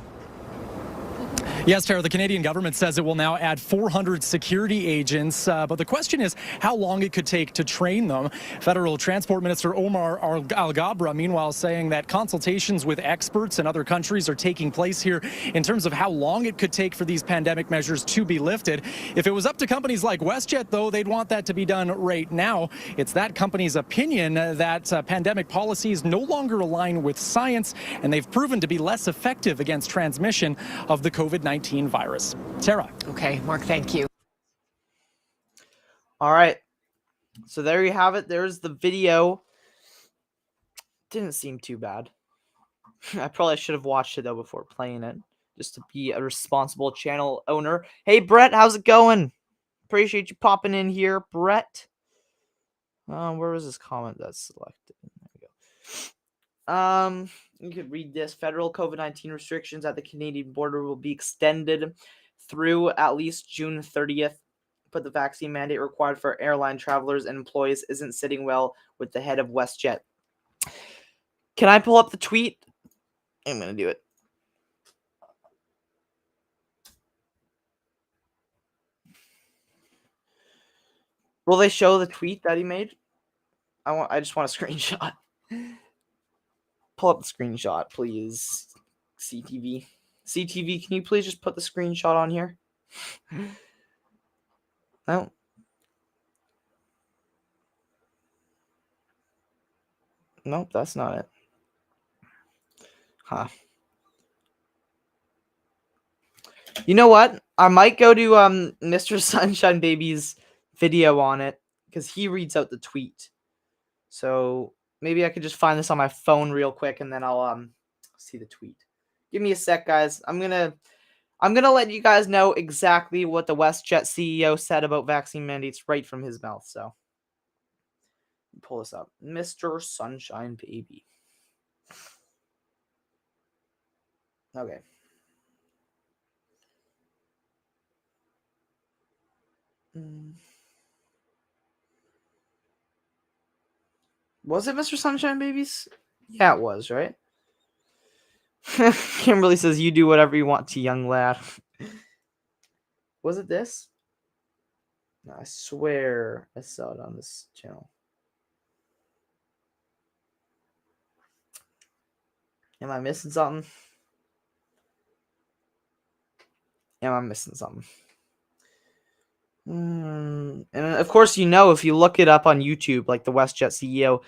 Yes, Tara, the Canadian government says it will now add 400 security agents, but the question is how long it could take to train them. Federal Transport Minister Omar Al-Gabra, meanwhile, saying that consultations with experts in other countries are taking place here in terms of how long it could take for these pandemic measures to be lifted. If it was up to companies like WestJet, though, they'd want that to be done right now. It's that company's opinion that pandemic policies no longer align with science, and they've proven to be less effective against transmission of the COVID-19 virus. Tara. Okay, Mark, thank you. All right. So there you have it. There's the video. Didn't seem too bad. I probably should have watched it, though, before playing it, just to be a responsible channel owner. Hey, Brett, how's it going? Appreciate you popping in here, Brett. Where was this comment that's selected? There we go. You could read this. Federal COVID-19 restrictions at the Canadian border will be extended through at least June 30th, but the vaccine mandate required for airline travelers and employees isn't sitting well with the head of WestJet. Can I pull up the tweet? I'm going to do it. Will they show the tweet that he made? I just want a screenshot. Pull up the screenshot, please. CTV. CTV, can you please just put the screenshot on here? No. Nope, that's not it. Huh. You know what? I might go to Mr. Sunshine Baby's video on it because he reads out the tweet. So maybe I could just find this on my phone real quick and then I'll see the tweet. Give me a sec, guys. I'm gonna let you guys know exactly what the WestJet CEO said about vaccine mandates right from his mouth. So pull this up. Mr. Sunshine Baby. Okay. Was it Mr. Sunshine Babies? Yeah, it was, right? Kimberly says, you do whatever you want to, young lad. Was it this? I swear I saw it on this channel. Am I missing something? And of course, if you look it up on YouTube, like the WestJet CEO,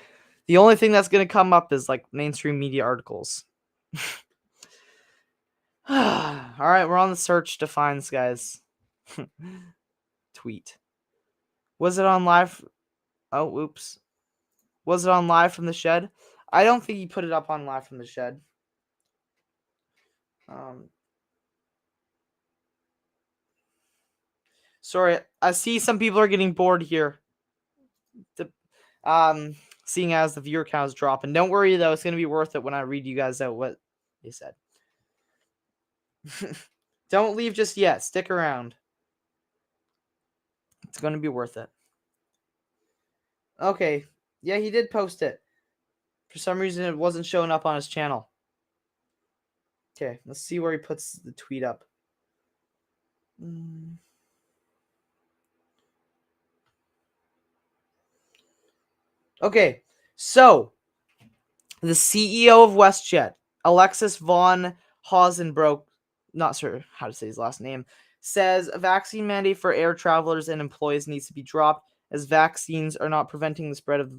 the only thing that's going to come up is like mainstream media articles. All right, we're on the search to find this guy's tweet. Was it on live? Oh, oops. Was it on live from the shed? I don't think he put it up on live from the shed. Sorry, I see some people are getting bored here. Seeing as the viewer count is dropping. Don't worry though, it's gonna be worth it when I read you guys out what they said. Don't leave just yet. Stick around. It's gonna be worth it. Okay. Yeah, he did post it. For some reason, it wasn't showing up on his channel. Okay, let's see where he puts the tweet up. Okay, so the CEO of WestJet, Alexis von Hausenbroek, not sure how to say his last name, says a vaccine mandate for air travelers and employees needs to be dropped as vaccines are not preventing the spread of.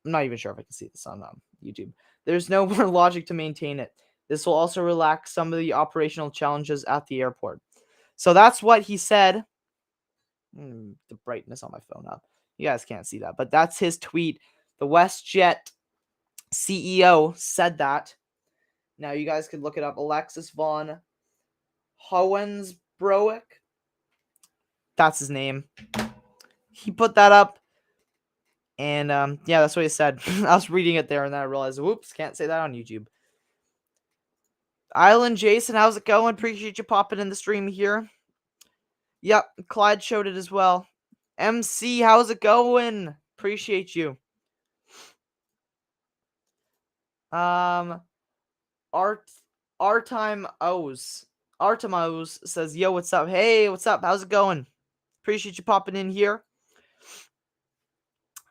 I'm not even sure if I can see this on YouTube. There's no more logic to maintain it. This will also relax some of the operational challenges at the airport. So that's what he said. The brightness on my phone up. You guys can't see that, but that's his tweet. The WestJet CEO said that. Now you guys could look it up. Alexis von Hohensbroek. That's his name. He put that up. And yeah, that's what he said. I was reading it there and then I realized, whoops, can't say that on YouTube. Island Jason, how's it going? Appreciate you popping in the stream here. Yep, Clyde showed it as well. MC, how's it going? Appreciate you. Artemos says, yo, what's up? Hey, what's up? How's it going? Appreciate you popping in here.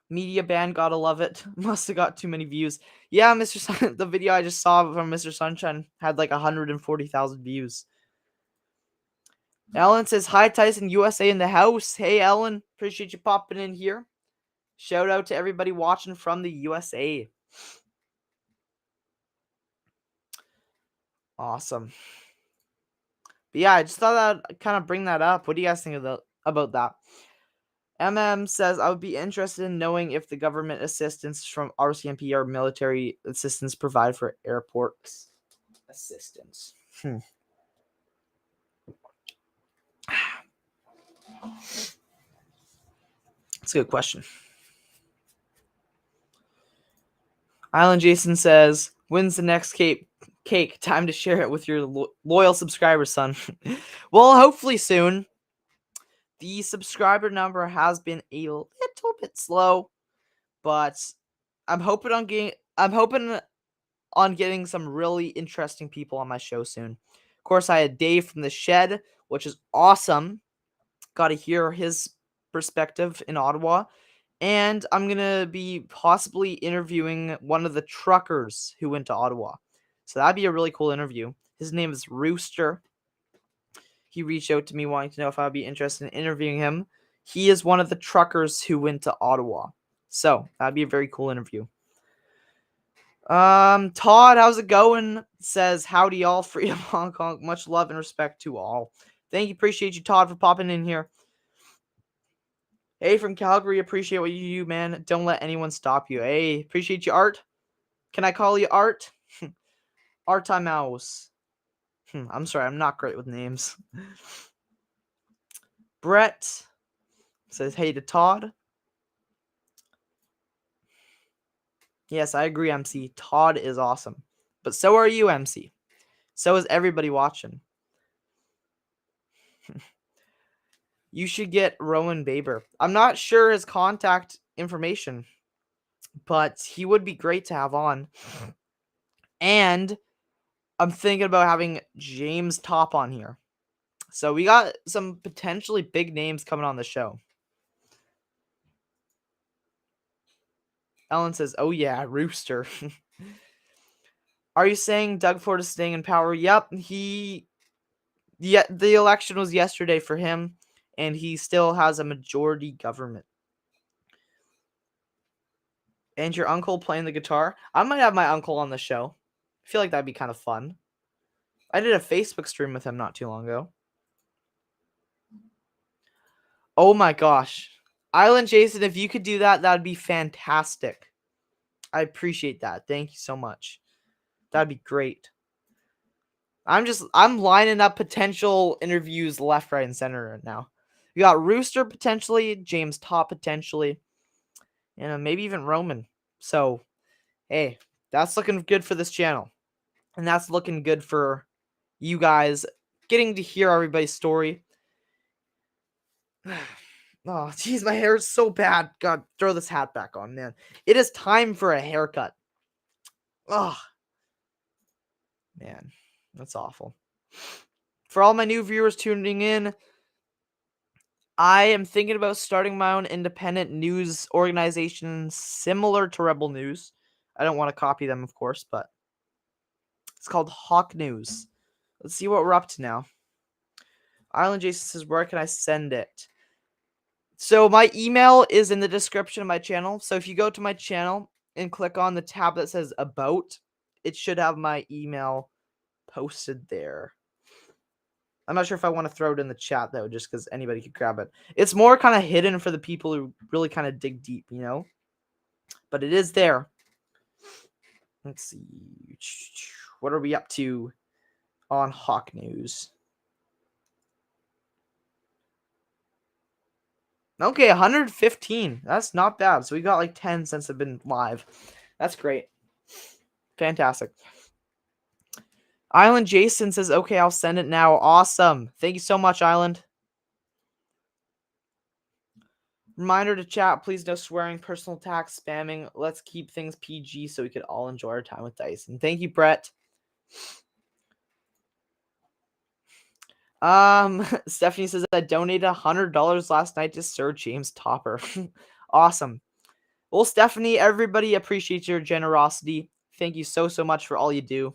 Media ban, gotta love it. Must have got too many views. Yeah, Mr. Sun, the video I just saw from Mr. Sunshine had like 140,000 views. Ellen says, hi, Tyson, USA in the house. Hey, Ellen, appreciate you popping in here. Shout out to everybody watching from the USA. Awesome. But yeah, I just thought I'd kind of bring that up. What do you guys think about that? MM says, I would be interested in knowing if the government assistance from RCMP or military assistance provide for airport assistance. That's a good question. Island Jason says, when's the next cake? Time to share it with your loyal subscribers, son. Well, hopefully soon. The subscriber number has been a little bit slow, but I'm hoping on getting some really interesting people on my show soon. Of course, I had Dave from the Shed, which is awesome. Got to hear his perspective in Ottawa. And I'm going to be possibly interviewing one of the truckers who went to Ottawa. So that'd be a really cool interview. His name is Rooster. He reached out to me wanting to know if I'd be interested in interviewing him. He is one of the truckers who went to Ottawa. So that'd be a very cool interview. Todd, how's it going? Says, howdy y'all, freedom Hong Kong. Much love and respect to all. Thank you, appreciate you, Todd, for popping in here. Hey, from Calgary, appreciate what you do, man. Don't let anyone stop you. Hey, appreciate you, Art. Can I call you Art? Arta Mouse. I'm sorry, I'm not great with names. Brett says, hey to Todd. Yes, I agree, MC. Todd is awesome. But so are you, MC. So is everybody watching. You should get Rowan Baber. I'm not sure his contact information, but he would be great to have on. And I'm thinking about having James Top on here. So we got some potentially big names coming on the show. Ellen says, oh yeah, Rooster. Are you saying Doug Ford is staying in power? Yep, the election was yesterday for him, and he still has a majority government. And your uncle playing the guitar? I might have my uncle on the show. I feel like that'd be kind of fun. I did a Facebook stream with him not too long ago. Oh my gosh. Island Jason, if you could do that, that'd be fantastic. I appreciate that. Thank you so much. That'd be great. I'm lining up potential interviews left, right, and center right now. We got Rooster potentially, James Top potentially, and maybe even Roman. So, hey, that's looking good for this channel. And that's looking good for you guys getting to hear everybody's story. Oh, jeez, my hair is so bad. God, throw this hat back on, man. It is time for a haircut. Oh, man, that's awful. For all my new viewers tuning in, I am thinking about starting my own independent news organization similar to Rebel News. I don't want to copy them, of course, but it's called Hock News. Let's see what we're up to now. Island Jason says, where can I send it? So my email is in the description of my channel. So if you go to my channel and click on the tab that says About, it should have my email posted there. I'm not sure if I want to throw it in the chat, though, just because anybody could grab it. It's more kind of hidden for the people who really kind of dig deep, you know? But it is there. Let's see. What are we up to on Hock News? Okay, 115. That's not bad. So we got like 10 since I've been live. That's great. Fantastic. Island Jason says, okay, I'll send it now. Awesome. Thank you so much, Island. Reminder to chat, please no swearing, personal attacks, spamming. Let's keep things PG so we could all enjoy our time with Dyson. Thank you, Brett. Stephanie says, I donated $100 last night to Sir James Topper. Awesome. Well, Stephanie, everybody appreciates your generosity. Thank you so much for all you do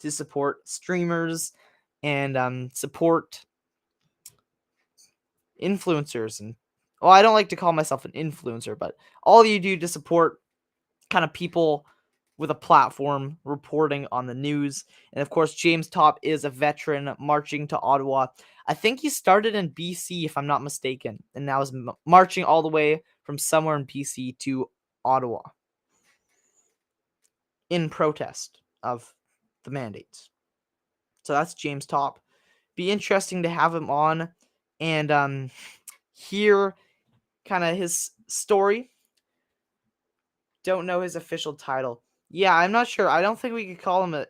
to support streamers and support influencers. And well, I don't like to call myself an influencer, but all you do to support kind of people with a platform reporting on the news. And of course, James Top is a veteran marching to Ottawa. I think he started in BC, if I'm not mistaken, and now is marching all the way from somewhere in BC to Ottawa in protest of the mandates. So that's James Top. Be interesting to have him on and hear kind of his story. Don't know his official title. Yeah, I'm not sure. I don't think we could call him an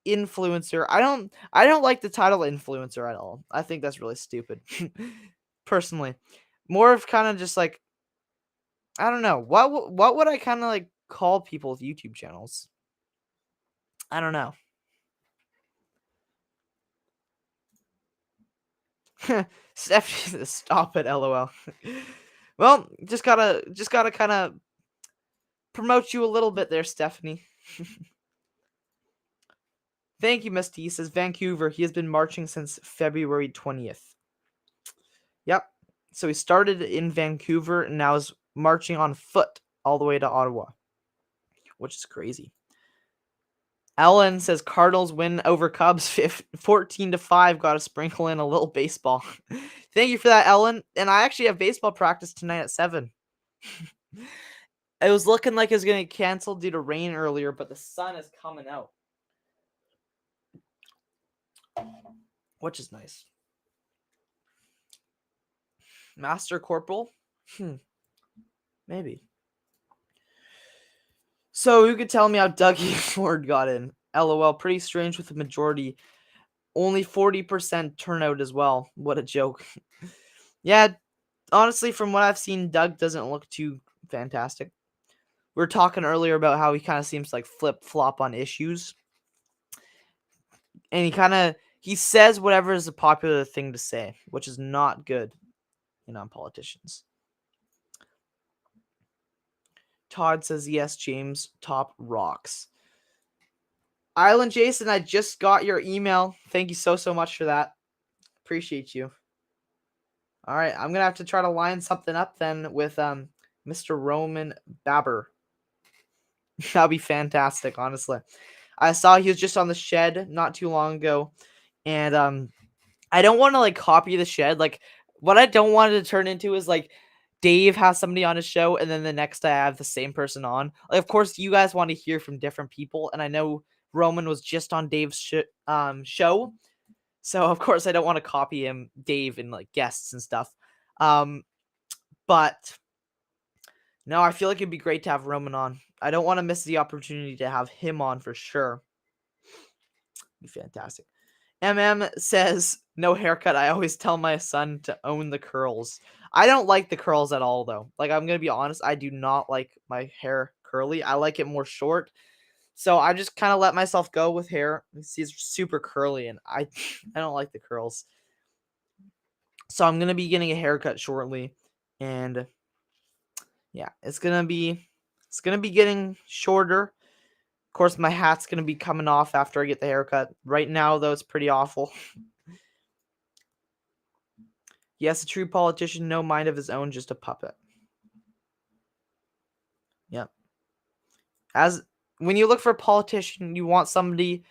influencer. I don't like the title influencer at all. I think that's really stupid. Personally. More of kind of just like, I don't know. What would I kind of like call people with YouTube channels? I don't know. Stephanie, stop it, LOL. Well, just gotta kind of promote you a little bit there, Stephanie. Thank you, Misty. He says Vancouver. He has been marching since February 20th. Yep. So he started in Vancouver and now is marching on foot all the way to Ottawa, which is crazy. Ellen says Cardinals win over Cubs 14-5. Got to sprinkle in a little baseball. Thank you for that, Ellen. And I actually have baseball practice tonight at 7. It was looking like it was going to get canceled due to rain earlier, but the sun is coming out, which is nice. Master Corporal? Maybe. So who could tell me how Dougie Ford got in? LOL. Pretty strange with the majority. Only 40% turnout as well. What a joke. Yeah, honestly, from what I've seen, Doug doesn't look too fantastic. We were talking earlier about how he kind of seems like flip-flop on issues. And he says whatever is a popular thing to say, which is not good, on politicians. Todd says, yes, James, top rocks. Island Jason, I just got your email. Thank you so much for that. Appreciate you. All right, I'm going to have to try to line something up then with Mr. Roman Babber. That'll be fantastic, honestly. I saw he was just on the shed not too long ago, and I don't want to like copy the shed. Like, what I don't want it to turn into is like Dave has somebody on his show, and then the next day I have the same person on. Like, of course, you guys want to hear from different people, and I know Roman was just on Dave's show, so of course I don't want to copy him, Dave, and like guests and stuff. But no, I feel like it'd be great to have Roman on. I don't want to miss the opportunity to have him on for sure. Be fantastic. says, no haircut. I always tell my son to own the curls. I don't like the curls at all, though. Like, I'm going to be honest. I do not like my hair curly. I like it more short. So I just kind of let myself go with hair. It's super curly, and I don't like the curls. So I'm going to be getting a haircut shortly. And yeah, it's going to be getting shorter. Of course, my hat's going to be coming off after I get the haircut. Right now, though, it's pretty awful. Yes, a true politician, no mind of his own, just a puppet. Yep. When you look for a politician, you want somebody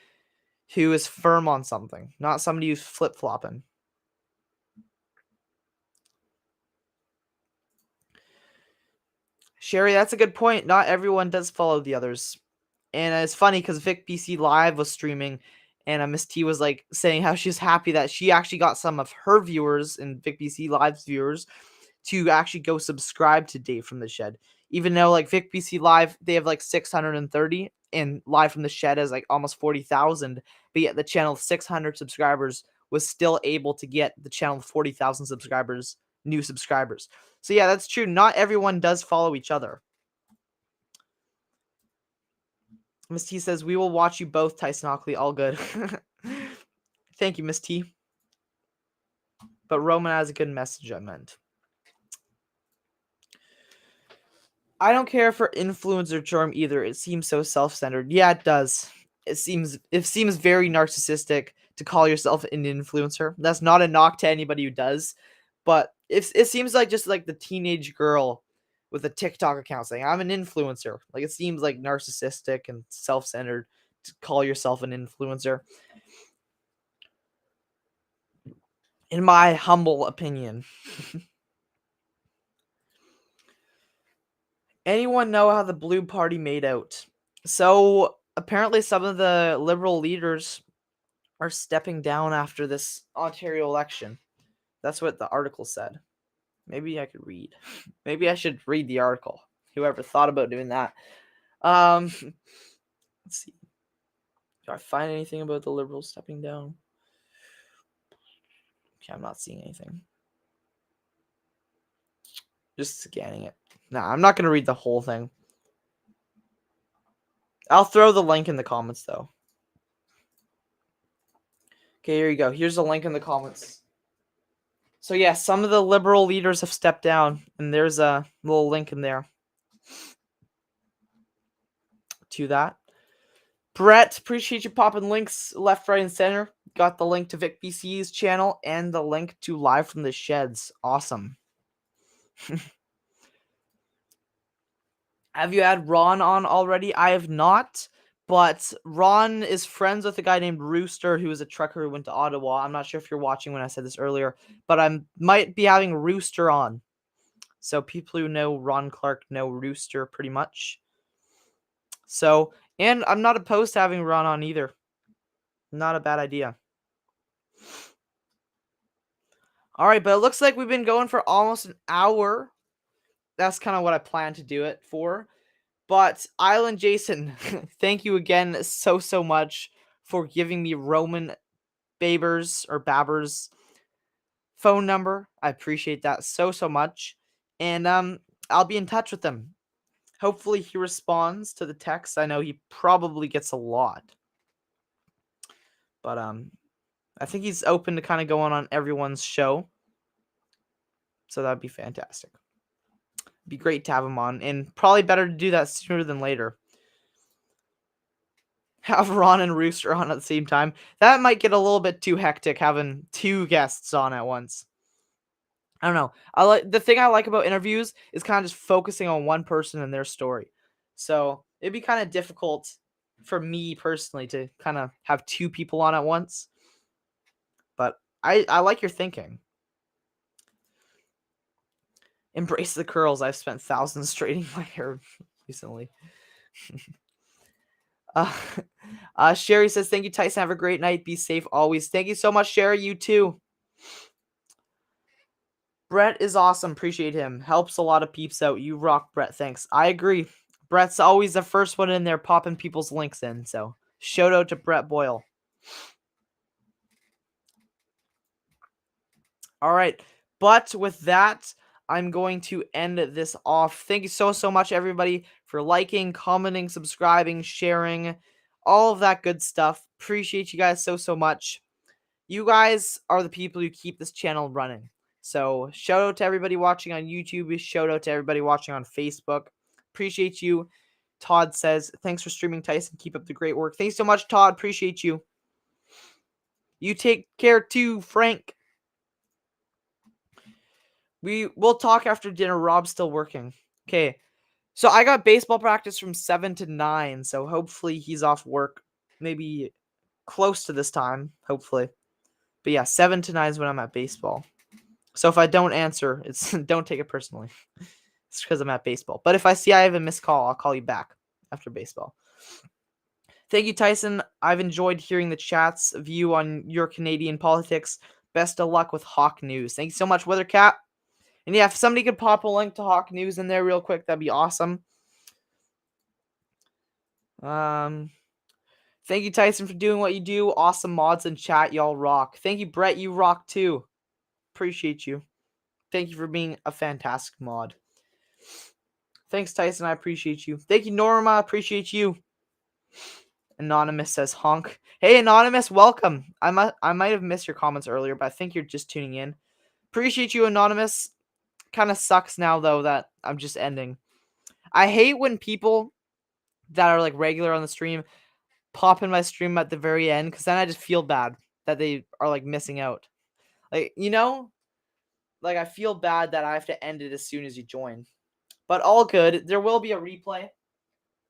who is firm on something, not somebody who's flip-flopping. Sherry, that's a good point. Not everyone does follow the others. And it's funny because VicBC Live was streaming, and Miss T was like saying how she's happy that she actually got some of her viewers and VicBC Live's viewers to actually go subscribe to Dave from the Shed. Even though like VicBC Live, they have like 630, and Live from the Shed has like almost 40,000, but yet the channel with 600 subscribers was still able to get the channel with 40,000 subscribers, new subscribers. So yeah, that's true. Not everyone does follow each other. Miss T says, we will watch you both, Tyson Hockley. All good. Thank you, Miss T. But Roman has a good message, I meant. I don't care for influencer charm either. It seems so self-centered. Yeah, it does. It seems very narcissistic to call yourself an influencer. That's not a knock to anybody who does. But it seems like just like the teenage girl with a TikTok account saying, I'm an influencer. Like, it seems like narcissistic and self-centered to call yourself an influencer. In my humble opinion. Anyone know how the Blue Party made out? So, apparently some of the Liberal leaders are stepping down after this Ontario election. That's what the article said. Maybe I could read. Maybe I should read the article. Whoever thought about doing that. Let's see. Do I find anything about the Liberals stepping down? Okay, I'm not seeing anything. Just scanning it. No, I'm not going to read the whole thing. I'll throw the link in the comments, though. Okay, here you go. Here's the link in the comments. So, yeah, some of the Liberal leaders have stepped down, and there's a little link in there to that. Brett, appreciate you popping links left, right, and center. Got the link to VicBC's channel and the link to Live from the Sheds. Awesome. Have you had Ron on already? I have not, but Ron is friends with a guy named Rooster, who is a trucker who went to Ottawa. I'm not sure if you're watching when I said this earlier, but I might be having Rooster on. So people who know Ron Clark know Rooster pretty much. So, and I'm not opposed to having Ron on either. Not a bad idea. All right, but it looks like we've been going for almost an hour. That's kind of what I plan to do it for. But Island Jason, thank you again so much for giving me Roman Babber's phone number. I appreciate that so much. And I'll be in touch with him. Hopefully he responds to the text. I know he probably gets a lot. But I think he's open to kind of going on everyone's show. So that'd be fantastic. Be great to have him on, and probably better to do that sooner than later. Have Ron and Rooster on at the same time. That might get a little bit too hectic having 2 guests on at once. I don't know. The thing I like about interviews is kind of just focusing on one person and their story. So it'd be kind of difficult for me personally to kind of have 2 people on at once. But I like your thinking. Embrace the curls. I've spent thousands straightening my hair recently. Sherry says, thank you, Tyson. Have a great night. Be safe always. Thank you so much, Sherry. You too. Brett is awesome. Appreciate him. Helps a lot of peeps out. You rock, Brett. Thanks. I agree. Brett's always the first one in there popping people's links in. So shout out to Brett Boyle. All right. But with that, I'm going to end this off. Thank you so much, everybody, for liking, commenting, subscribing, sharing, all of that good stuff. Appreciate you guys so much. You guys are the people who keep this channel running. So shout out to everybody watching on YouTube. Shout out to everybody watching on Facebook. Appreciate you. Todd says, thanks for streaming, Tyson. Keep up the great work. Thanks so much, Todd. Appreciate you. You take care too, Frank. We'll talk after dinner. Rob's still working. Okay. So I got baseball practice from 7 to 9. So hopefully he's off work. Maybe close to this time. Hopefully. But yeah, 7 to 9 is when I'm at baseball. So if I don't answer, don't take it personally. It's because I'm at baseball. But if I see I have a missed call, I'll call you back after baseball. Thank you, Tyson. I've enjoyed hearing the chat's view on your Canadian politics. Best of luck with Hock News. Thank you so much, Weathercat. And yeah, if somebody could pop a link to Hock News in there real quick, that'd be awesome. Thank you, Tyson, for doing what you do. Awesome mods in chat. Y'all rock. Thank you, Brett. You rock too. Appreciate you. Thank you for being a fantastic mod. Thanks, Tyson. I appreciate you. Thank you, Norma. Appreciate you. Anonymous says honk. Hey, Anonymous, welcome. I might have missed your comments earlier, but I think you're just tuning in. Appreciate you, Anonymous. Kind of sucks now, though, that I'm just ending. I hate when people that are like regular on the stream pop in my stream at the very end, because then I just feel bad that they are like missing out. Like, you know, like I feel bad that I have to end it as soon as you join. But all good. There will be a replay.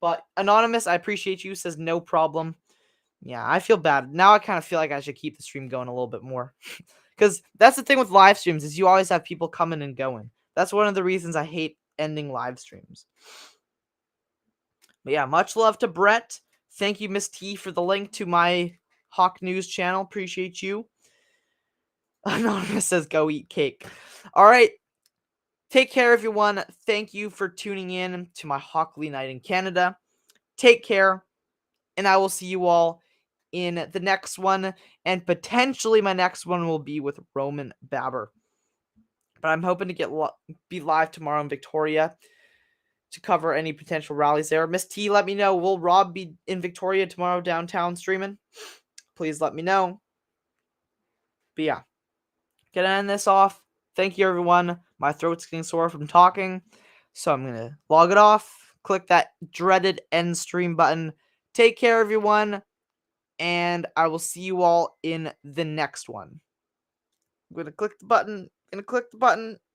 But Anonymous, I appreciate you, says no problem. Yeah, I feel bad. Now I kind of feel like I should keep the stream going a little bit more. Because that's the thing with live streams, is you always have people coming and going. That's one of the reasons I hate ending live streams. But yeah, much love to Brett. Thank you, Miss T, for the link to my Hock News channel. Appreciate you. Anonymous says go eat cake. All right. Take care, everyone. Thank you for tuning in to my Hockley night in Canada. Take care, and I will see you all in the next one, and potentially my next one will be with Roman Babber. But I'm hoping to be live tomorrow in Victoria to cover any potential rallies there. Miss T, let me know. Will Rob be in Victoria tomorrow downtown streaming? Please let me know. But yeah, gonna end this off. Thank you, everyone. My throat's getting sore from talking, so I'm going to log it off. Click that dreaded end stream button. Take care, everyone, and I will see you all in the next one. I'm going to click the button.